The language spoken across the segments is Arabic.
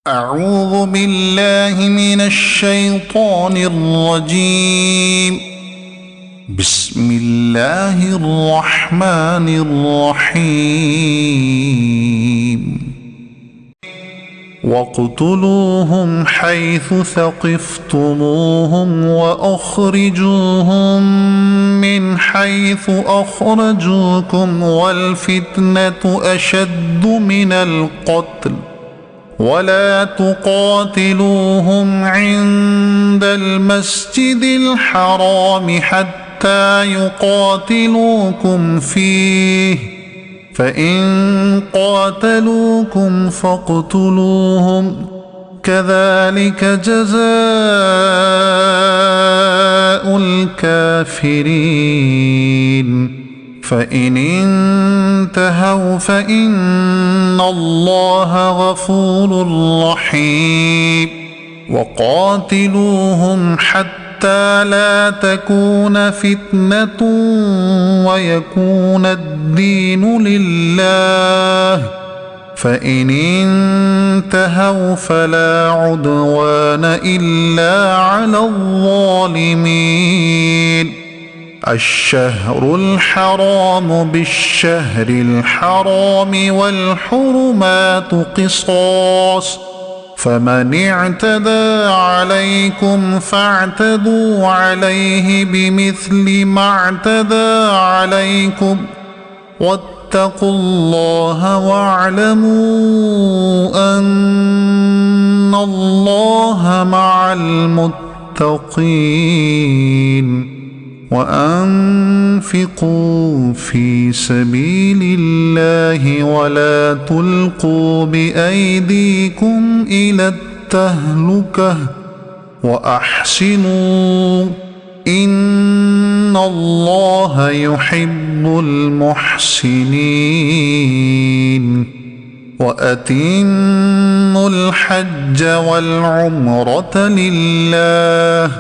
أعوذ بالله من الشيطان الرجيم. بسم الله الرحمن الرحيم. واقتلوهم حيث ثقفتموهم وأخرجوهم من حيث أخرجوكم والفتنة أشد من القتل ولا تقاتلوهم عند المسجد الحرام حتى يقاتلوكم فيه فإن قاتلوكم فاقتلوهم كذلك جزاء الكافرين فإن انتهوا فإن الله غفور رحيم. وقاتلوهم حتى لا تكون فتنة ويكون الدين لله فإن انتهوا فلا عدوان إلا على الظالمين. الشهر الحرام بالشهر الحرام والحرمات قصاص فمن اعتدى عليكم فاعتدوا عليه بمثل ما اعتدى عليكم واتقوا الله واعلموا أن الله مع المتقين. وأنفقوا في سبيل الله ولا تلقوا بأيديكم إلى التهلكة وأحسنوا إن الله يحب المحسنين. وأتموا الحج والعمرة لله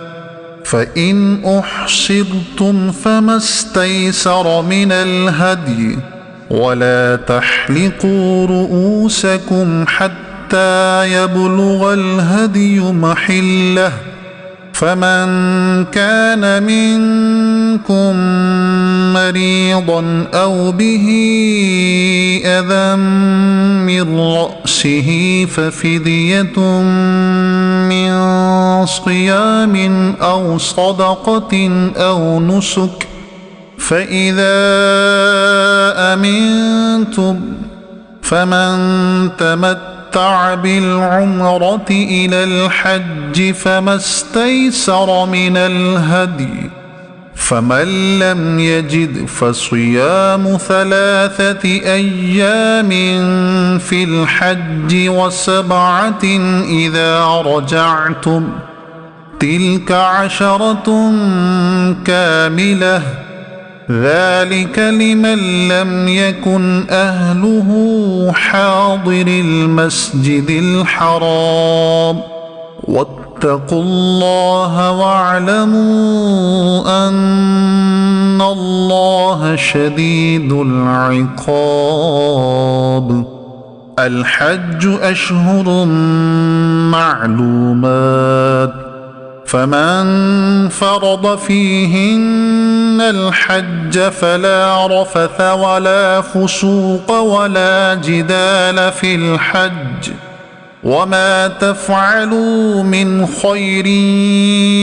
فإن أحصرتم فما استيسر من الهدي ولا تحلقوا رؤوسكم حتى يبلغ الهدي محله فمن كان منكم مريضا أو به أذى من رأسه ففدية من صيام أو صدقة أو نسك فإذا أمنتم فمن تمتع بالعمرة إلى الحج فما استيسر من الهدي فمن لم يجد فصيام 3 أيام في الحج و7 إذا رجعتم تلك 10 كاملة ذلك لمن لم يكن أهله حاضر المسجد الحرام. واتقوا الله واعلموا أن الله شديد العقاب. الحج أشهر معلومات فمن فرض فيهن الحج فلا رفث ولا فسوق ولا جدال في الحج وما تفعلوا من خير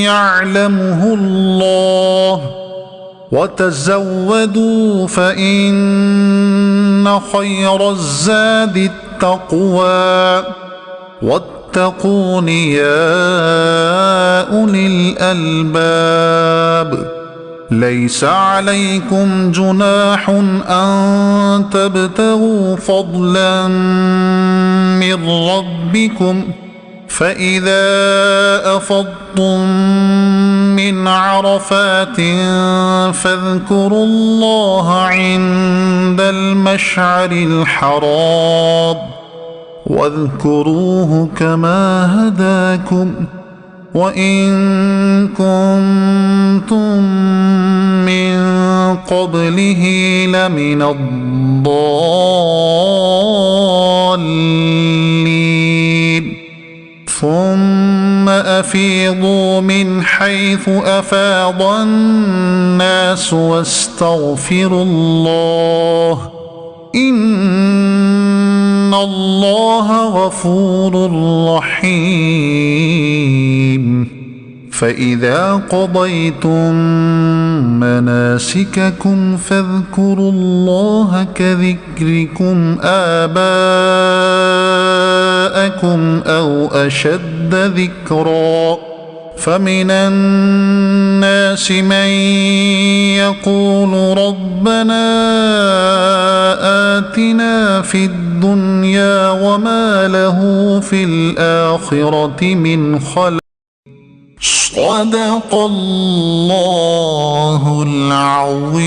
يعلمه الله وتزودوا فإن خير الزاد التقوى واتقون يا أولي الألباب. ليس عليكم جناح أن تبتغوا فضلا من ربكم فإذا أفضتم من عرفات فاذكروا الله عند المشعر الحرام واذكروه كما هداكم وإن كنتم من قبله لمن الضالين ثم أفيضوا من حيث أفاض الناس واستغفروا الله إن الله غفور رحيم فإذا قضيتم مناسككم فاذكروا الله كذكركم آباءكم أو أشد ذكرا فمن الناس من يقول ربنا آتنا في الدنيا وما له في الآخرة من خلاق صدق الله العظيم.